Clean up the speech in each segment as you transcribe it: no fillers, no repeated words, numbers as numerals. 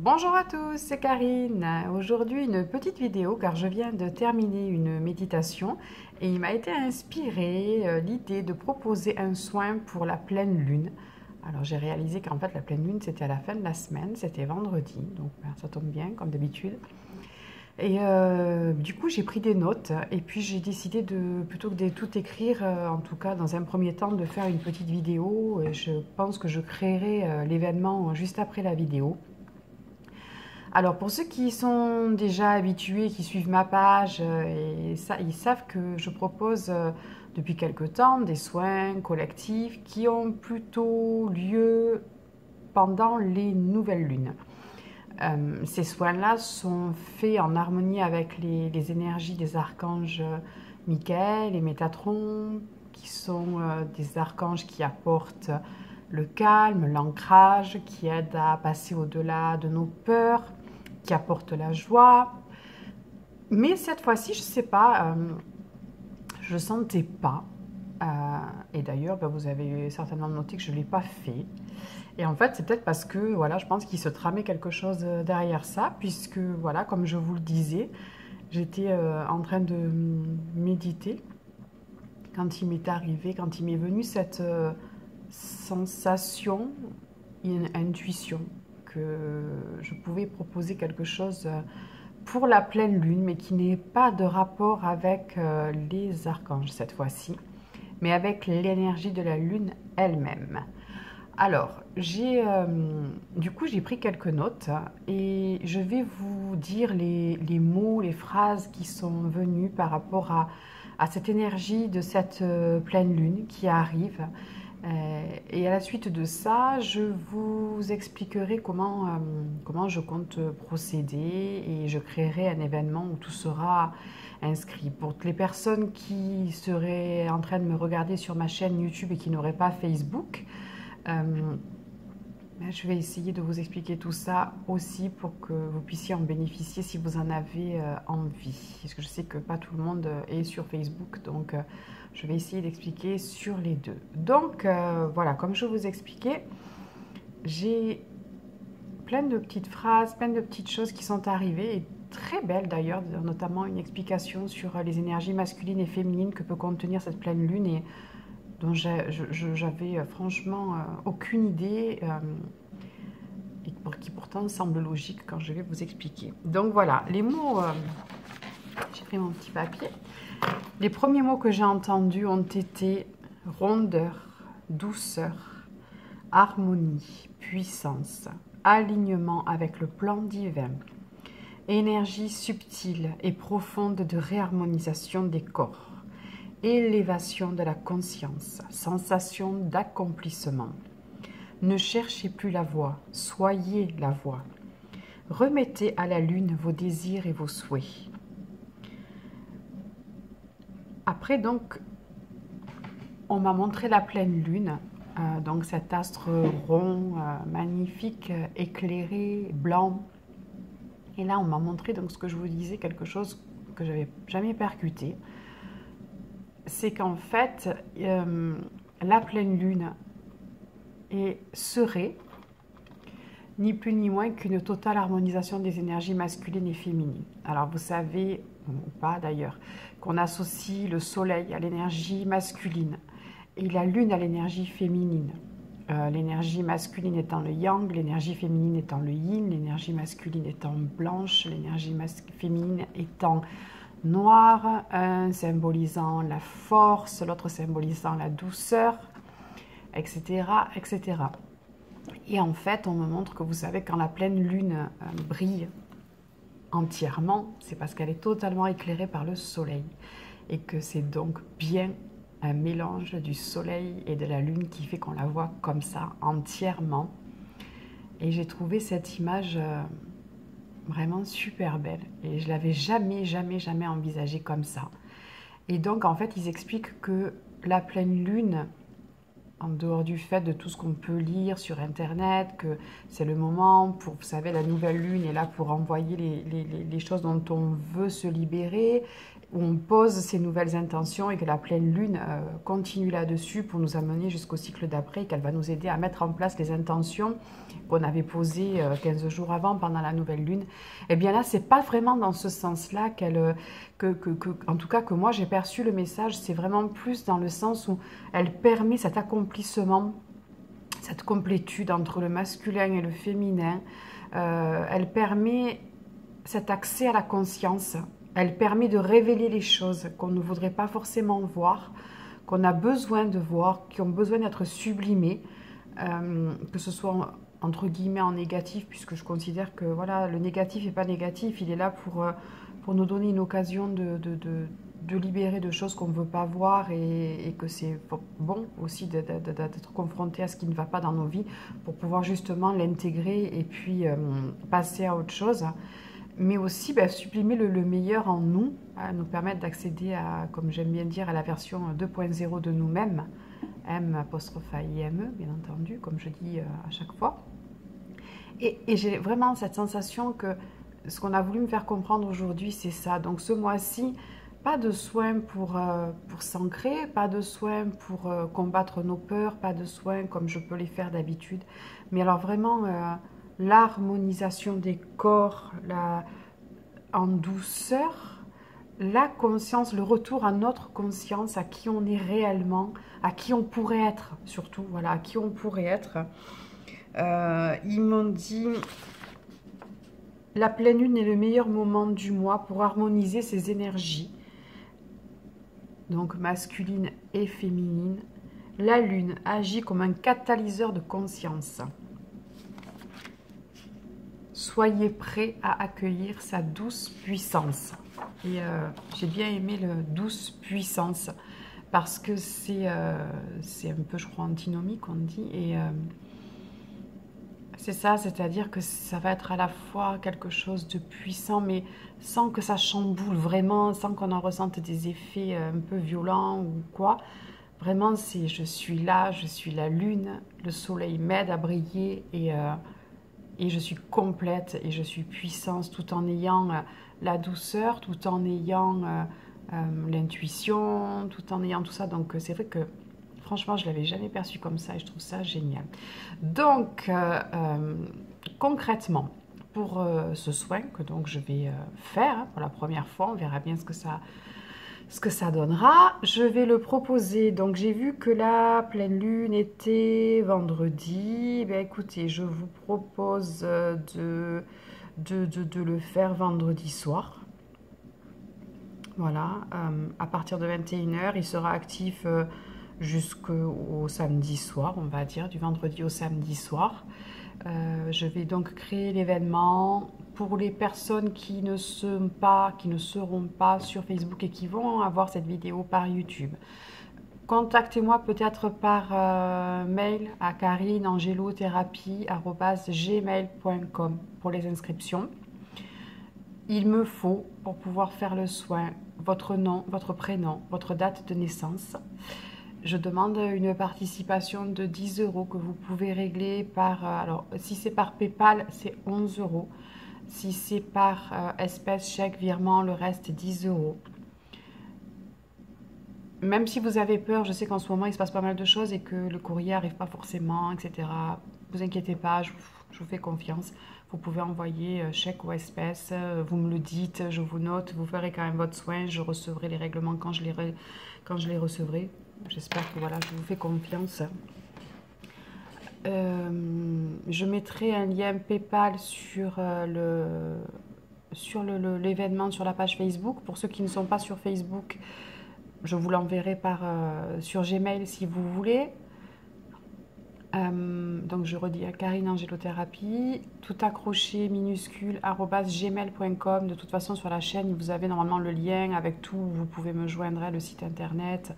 Bonjour à tous, c'est Karine. Aujourd'hui une petite vidéo car je viens de terminer une méditation et il m'a été inspiré l'idée de proposer un soin pour la pleine lune. Alors j'ai réalisé qu'en fait la pleine lune c'était à la fin de la semaine, c'était vendredi, donc ça tombe bien comme d'habitude. Et du coup j'ai pris des notes et puis j'ai décidé de, plutôt que de tout écrire, en tout cas dans un premier temps, de faire une petite vidéo. Et je pense que je créerai l'événement juste après la vidéo. Alors pour ceux qui sont déjà habitués, qui suivent ma page, et ça, ils savent que je propose depuis quelque temps des soins collectifs qui ont plutôt lieu pendant les nouvelles lunes. Ces soins-là sont faits en harmonie avec les énergies des archanges Michael et Métatron, qui sont des archanges qui apportent le calme, l'ancrage, qui aident à passer au-delà de nos peurs, qui apportent la joie. Mais cette fois-ci, je ne sais pas, je ne sentais pas. Et d'ailleurs, vous avez certainement noté que je ne l'ai pas fait. Et en fait, c'est peut-être parce que, voilà, je pense qu'il se tramait quelque chose derrière ça, puisque, voilà, comme je vous le disais, j'étais en train de méditer quand il m'est arrivé, quand il m'est venu cette sensation, une intuition, que je pouvais proposer quelque chose pour la pleine lune, mais qui n'ait pas de rapport avec les archanges cette fois-ci, mais avec l'énergie de la lune elle-même. Alors, du coup, j'ai pris quelques notes et je vais vous dire les mots, les phrases qui sont venues par rapport à cette énergie de cette pleine lune qui arrive. Et à la suite de ça, je vous expliquerai comment je compte procéder et je créerai un événement où tout sera inscrit. Pour les personnes qui seraient en train de me regarder sur ma chaîne YouTube et qui n'auraient pas Facebook, je vais essayer de vous expliquer tout ça aussi pour que vous puissiez en bénéficier si vous en avez envie. Parce que je sais que pas tout le monde est sur Facebook, donc je vais essayer d'expliquer sur les deux. Donc voilà, comme je vous expliquais, j'ai plein de petites phrases, plein de petites choses qui sont arrivées, et très belles d'ailleurs, notamment une explication sur les énergies masculines et féminines que peut contenir cette pleine lune et dont j'avais franchement aucune idée et qui pourtant semble logique quand je vais vous expliquer. Donc voilà, les mots, j'ai pris mon petit papier. Les premiers mots que j'ai entendus ont été rondeur, douceur, harmonie, puissance, alignement avec le plan divin, énergie subtile et profonde de réharmonisation des corps, élévation de la conscience, sensation d'accomplissement. Ne cherchez plus la voie, soyez la voie. Remettez à la lune vos désirs et vos souhaits. Après, donc, on m'a montré la pleine lune, donc cet astre rond, magnifique, éclairé, blanc. Et là, on m'a montré, donc, ce que je vous disais, quelque chose que je n'avais jamais percuté. C'est qu'en fait, la pleine lune serait ni plus ni moins qu'une totale harmonisation des énergies masculines et féminines. Alors vous savez, ou pas d'ailleurs, qu'on associe le soleil à l'énergie masculine et la lune à l'énergie féminine. L'énergie masculine étant le yang, l'énergie féminine étant le yin, l'énergie masculine étant blanche, l'énergie féminine étant noire, un symbolisant la force, l'autre symbolisant la douceur, etc., etc. Et en fait, on me montre que vous savez, quand la pleine lune brille entièrement, c'est parce qu'elle est totalement éclairée par le soleil. Et que c'est donc bien un mélange du soleil et de la lune qui fait qu'on la voit comme ça, entièrement. Et j'ai trouvé cette image vraiment super belle. Et je l'avais jamais envisagée comme ça. Et donc, en fait, ils expliquent que la pleine lune, en dehors du fait de tout ce qu'on peut lire sur Internet, que c'est le moment pour, vous savez, la nouvelle lune est là pour envoyer les choses dont on veut se libérer où on pose ses nouvelles intentions et que la pleine lune continue là-dessus pour nous amener jusqu'au cycle d'après, qu'elle va nous aider à mettre en place les intentions qu'on avait posées 15 jours avant pendant la nouvelle lune. Et bien là, c'est pas vraiment dans ce sens-là en tout cas que moi j'ai perçu le message, c'est vraiment plus dans le sens où elle permet cet accomplissement, cette complétude entre le masculin et le féminin. Elle permet cet accès à la conscience. Elle permet de révéler les choses qu'on ne voudrait pas forcément voir, qu'on a besoin de voir, qui ont besoin d'être sublimées, que ce soit entre guillemets en négatif, puisque je considère que voilà, le négatif n'est pas négatif, il est là pour nous donner une occasion de libérer de choses qu'on ne veut pas voir et que c'est bon aussi d'être confronté à ce qui ne va pas dans nos vies pour pouvoir justement l'intégrer et puis passer à autre chose. Mais aussi sublimer le meilleur en nous, nous permettre d'accéder à, comme j'aime bien dire, à la version 2.0 de nous-mêmes, M'-I-M-E, bien entendu, comme je dis à chaque fois. Et j'ai vraiment cette sensation que ce qu'on a voulu me faire comprendre aujourd'hui, c'est ça. Donc ce mois-ci, pas de soins pour s'ancrer, pas de soins pour combattre nos peurs, pas de soins comme je peux les faire d'habitude, mais alors vraiment l'harmonisation des corps, en douceur, la conscience, le retour à notre conscience, à qui on est réellement, à qui on pourrait être, surtout, voilà, à qui on pourrait être. Ils m'ont dit, la pleine lune est le meilleur moment du mois pour harmoniser ces énergies, donc masculine et féminine. La lune agit comme un catalyseur de conscience. Soyez prêts à accueillir sa douce puissance. Et j'ai bien aimé le douce puissance parce que c'est un peu, je crois, antinomique, on dit. Et c'est ça, c'est-à-dire que ça va être à la fois quelque chose de puissant, mais sans que ça chamboule vraiment, sans qu'on en ressente des effets un peu violents ou quoi. Vraiment, c'est je suis là, je suis la lune, le soleil m'aide à briller et je suis complète et je suis puissante tout en ayant la douceur, tout en ayant l'intuition, tout en ayant tout ça. Donc c'est vrai que franchement, je ne l'avais jamais perçu comme ça et je trouve ça génial. Donc concrètement, pour ce soin que donc je vais faire pour la première fois, on verra bien ce que ça donnera. Je vais le proposer. Donc j'ai vu que la pleine lune était vendredi. Ben, écoutez, je vous propose de le faire vendredi soir. Voilà, à partir de 21 h, il sera actif jusqu'au samedi soir, on va dire, du vendredi au samedi soir. Je vais donc créer l'événement pour les personnes qui ne seront pas sur Facebook et qui vont avoir cette vidéo par YouTube. Contactez-moi peut-être par mail à karineangelothérapie@gmail.com pour les inscriptions. Il me faut, pour pouvoir faire le soin, votre nom, votre prénom, votre date de naissance. Je demande une participation de 10 € que vous pouvez régler par... alors, si c'est par PayPal, c'est 11 €. Si c'est par espèce, chèque, virement, le reste, 10 €. Même si vous avez peur, je sais qu'en ce moment, il se passe pas mal de choses et que le courrier n'arrive pas forcément, etc. Ne vous inquiétez pas, je vous fais confiance. Vous pouvez envoyer chèque ou espèce, vous me le dites, je vous note, vous ferez quand même votre soin, je recevrai les règlements quand je les recevrai. J'espère que voilà, je vous fais confiance. Je mettrai un lien PayPal sur l'événement sur la page Facebook. Pour ceux qui ne sont pas sur Facebook, je vous l'enverrai sur Gmail si vous voulez. Donc je redis à Karine Angélothérapie, tout accroché minuscule @gmail.com. De toute façon sur la chaîne vous avez normalement le lien avec tout, vous pouvez me joindre, le site internet,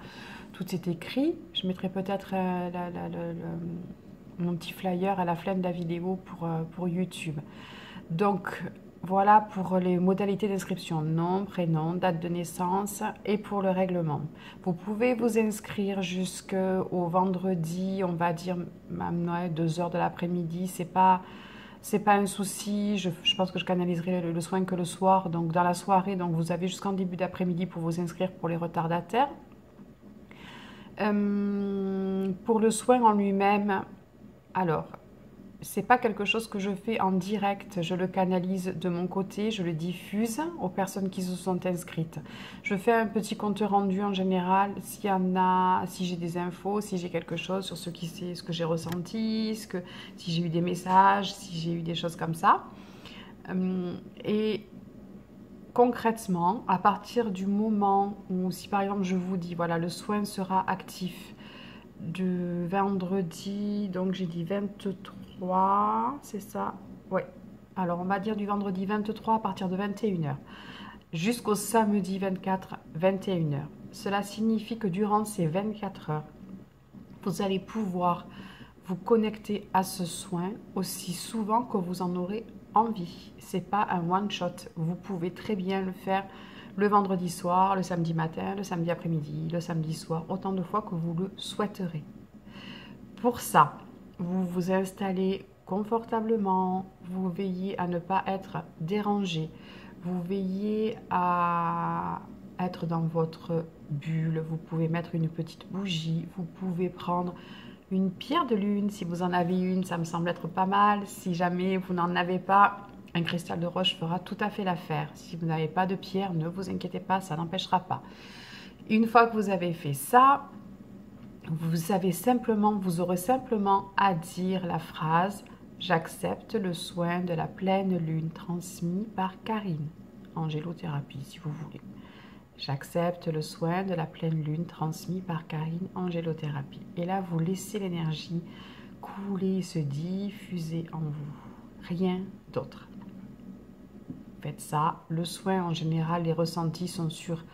tout est écrit. Je mettrai peut-être mon petit flyer à la fin de la vidéo pour YouTube. Donc voilà pour les modalités d'inscription, nom, prénom, date de naissance et pour le règlement. Vous pouvez vous inscrire jusqu'au vendredi, on va dire 2 h de l'après-midi. C'est pas c'est pas un souci. Je pense que je canaliserai le soin que le soir, donc dans la soirée. Donc vous avez jusqu'en début d'après-midi pour vous inscrire pour les retardataires. Pour le soin en lui-même, alors, c'est pas quelque chose que je fais en direct, je le canalise de mon côté, je le diffuse aux personnes qui se sont inscrites. Je fais un petit compte rendu en général, s'il y en a, si j'ai des infos, si j'ai quelque chose sur ce que j'ai ressenti, si j'ai eu des messages, si j'ai eu des choses comme ça. Et concrètement, à partir du moment où, si par exemple je vous dis, voilà, le soin sera actif de vendredi, donc j'ai dit 23, c'est ça? Ouais. Alors on va dire du vendredi 23 à partir de 21h jusqu'au samedi 24, 21h. Cela signifie que durant ces 24 heures, vous allez pouvoir vous connecter à ce soin aussi souvent que vous en aurez envie. C'est pas un one shot. Vous pouvez très bien le faire le vendredi soir, le samedi matin, le samedi après-midi, le samedi soir, autant de fois que vous le souhaiterez. Pour ça, vous vous installez confortablement, vous veillez à ne pas être dérangé, vous veillez à être dans votre bulle, vous pouvez mettre une petite bougie, vous pouvez prendre une pierre de lune, si vous en avez une, ça me semble être pas mal. Si jamais vous n'en avez pas, un cristal de roche fera tout à fait l'affaire. Si vous n'avez pas de pierre, ne vous inquiétez pas, ça n'empêchera pas. Une fois que vous avez fait ça, vous aurez simplement à dire la phrase « J'accepte le soin de la pleine lune transmis par Karine ». Angélothérapie, si vous voulez. J'accepte le soin de la pleine lune transmis par Karine, angélothérapie. Et là, vous laissez l'énergie couler et se diffuser en vous. Rien d'autre. Faites ça. Le soin, en général, les ressentis sont sur,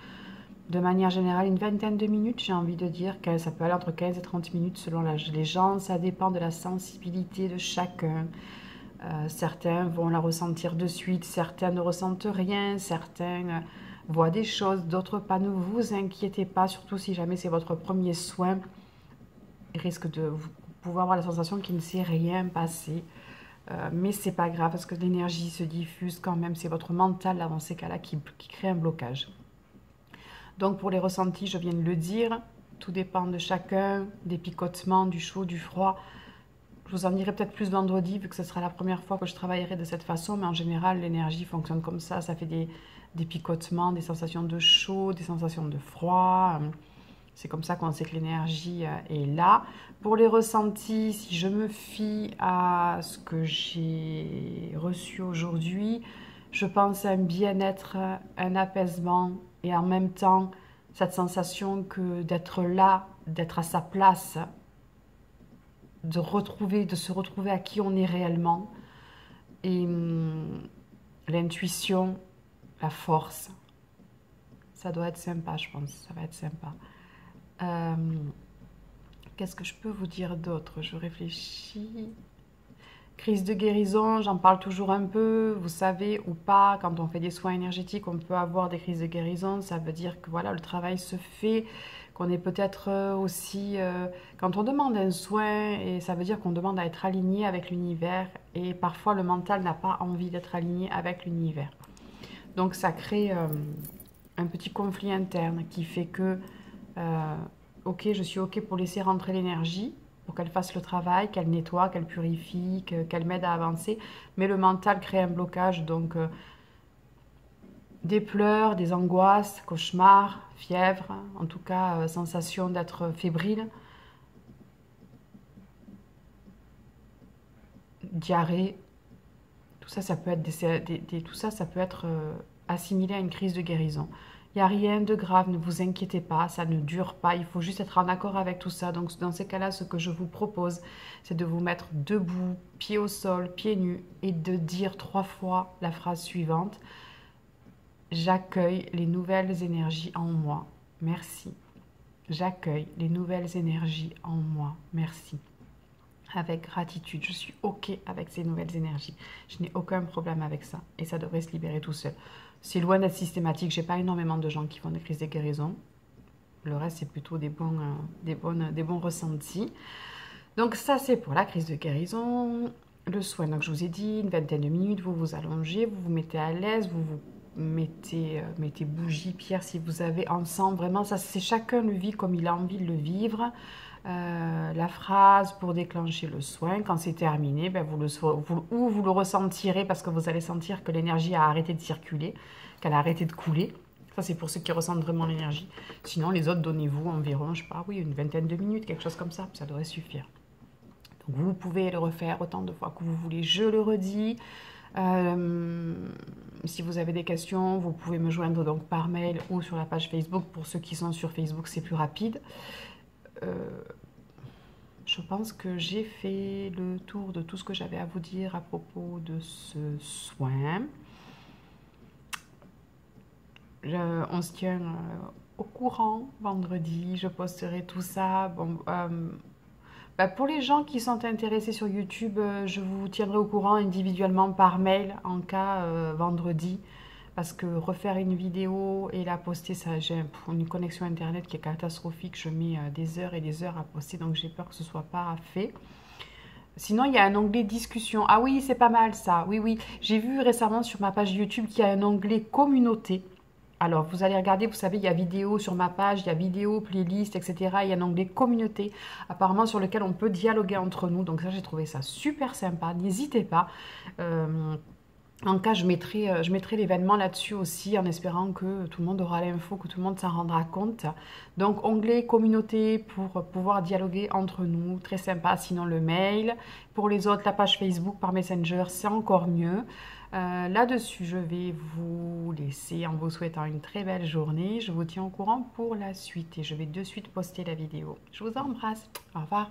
de manière générale, une vingtaine de minutes, j'ai envie de dire. Ça peut aller entre 15 et 30 minutes selon les gens. Ça dépend de la sensibilité de chacun. Certains vont la ressentir de suite, certains ne ressentent rien, certains voient des choses, d'autres pas. Ne vous inquiétez pas, surtout si jamais c'est votre premier soin. Il risque de vous pouvez avoir la sensation qu'il ne s'est rien passé. Mais c'est pas grave parce que l'énergie se diffuse quand même. C'est votre mental là, dans ces cas-là qui crée un blocage. Donc pour les ressentis, je viens de le dire, tout dépend de chacun, des picotements, du chaud, du froid. Je vous en dirai peut-être plus vendredi, vu que ce sera la première fois que je travaillerai de cette façon, mais en général, l'énergie fonctionne comme ça. Ça fait des picotements, des sensations de chaud, des sensations de froid. C'est comme ça qu'on sait que l'énergie est là. Pour les ressentis, si je me fie à ce que j'ai reçu aujourd'hui, je pense à un bien-être, un apaisement et en même temps, cette sensation que d'être là, d'être à sa place, de se retrouver à qui on est réellement, et l'intuition, la force, ça doit être sympa, je pense, ça va être sympa. Qu'est-ce que je peux vous dire d'autre? Je réfléchis. Crise de guérison, j'en parle toujours un peu, vous savez ou pas, quand on fait des soins énergétiques, on peut avoir des crises de guérison, ça veut dire que voilà, le travail se fait, qu'on est peut-être aussi, quand on demande un soin, et ça veut dire qu'on demande à être aligné avec l'univers, et parfois le mental n'a pas envie d'être aligné avec l'univers. Donc ça crée un petit conflit interne qui fait que, ok, je suis ok pour laisser rentrer l'énergie, pour qu'elle fasse le travail, qu'elle nettoie, qu'elle purifie, qu'elle m'aide à avancer. Mais le mental crée un blocage, donc des pleurs, des angoisses, cauchemars, fièvre, en tout cas sensation d'être fébrile, diarrhée. Tout ça, ça peut être, ça peut être assimilé à une crise de guérison. Il n'y a rien de grave, ne vous inquiétez pas, ça ne dure pas, il faut juste être en accord avec tout ça. Donc dans ces cas-là, ce que je vous propose, c'est de vous mettre debout, pieds au sol, pieds nus, et de dire 3 fois la phrase suivante. J'accueille les nouvelles énergies en moi, merci. J'accueille les nouvelles énergies en moi, merci. Avec gratitude, je suis ok avec ces nouvelles énergies. Je n'ai aucun problème avec ça, et ça devrait se libérer tout seul. C'est loin d'être systématique, j'ai pas énormément de gens qui font des crises de guérison. Le reste, c'est plutôt des bons ressentis. Donc ça, c'est pour la crise de guérison. le soin. Donc je vous ai dit une vingtaine de minutes, vous vous allongez, vous vous mettez à l'aise, vous vous mettez bougie, pierre si vous avez ensemble. Vraiment, ça c'est chacun le vit comme il a envie de le vivre. La phrase pour déclencher le soin, quand c'est terminé, ben vous le ressentirez parce que vous allez sentir que l'énergie a arrêté de circuler, qu'elle a arrêté de couler. Ça, c'est pour ceux qui ressentent vraiment l'énergie. Sinon, les autres, donnez-vous environ, je sais pas, oui, une vingtaine de minutes, quelque chose comme ça. Ça devrait suffire. Donc, vous pouvez le refaire autant de fois que vous voulez. Je le redis. Si vous avez des questions, vous pouvez me joindre donc par mail ou sur la page Facebook. Pour ceux qui sont sur Facebook, c'est plus rapide. Je pense que j'ai fait le tour de tout ce que j'avais à vous dire à propos de ce soin. On se tient au courant vendredi, je posterai tout ça. Bon, pour les gens qui sont intéressés sur YouTube, je vous tiendrai au courant individuellement par mail en cas vendredi. Parce que refaire une vidéo et la poster, j'ai une connexion internet qui est catastrophique. Je mets des heures et des heures à poster, donc j'ai peur que ce ne soit pas fait. Sinon, il y a un onglet discussion. Ah oui, c'est pas mal ça. Oui, oui. J'ai vu récemment sur ma page YouTube qu'il y a un onglet communauté. Alors, vous allez regarder, vous savez, il y a vidéo sur ma page, il y a vidéo, playlist, etc. Il y a un onglet communauté, apparemment sur lequel on peut dialoguer entre nous. Donc ça, j'ai trouvé ça super sympa. N'hésitez pas. En cas, je mettrai l'événement là-dessus aussi, en espérant que tout le monde aura l'info, que tout le monde s'en rendra compte. Donc, onglet communauté pour pouvoir dialoguer entre nous, très sympa. Sinon, le mail. Pour les autres, la page Facebook par Messenger, c'est encore mieux. Là-dessus, je vais vous laisser en vous souhaitant une très belle journée. Je vous tiens au courant pour la suite et je vais de suite poster la vidéo. Je vous embrasse. Au revoir.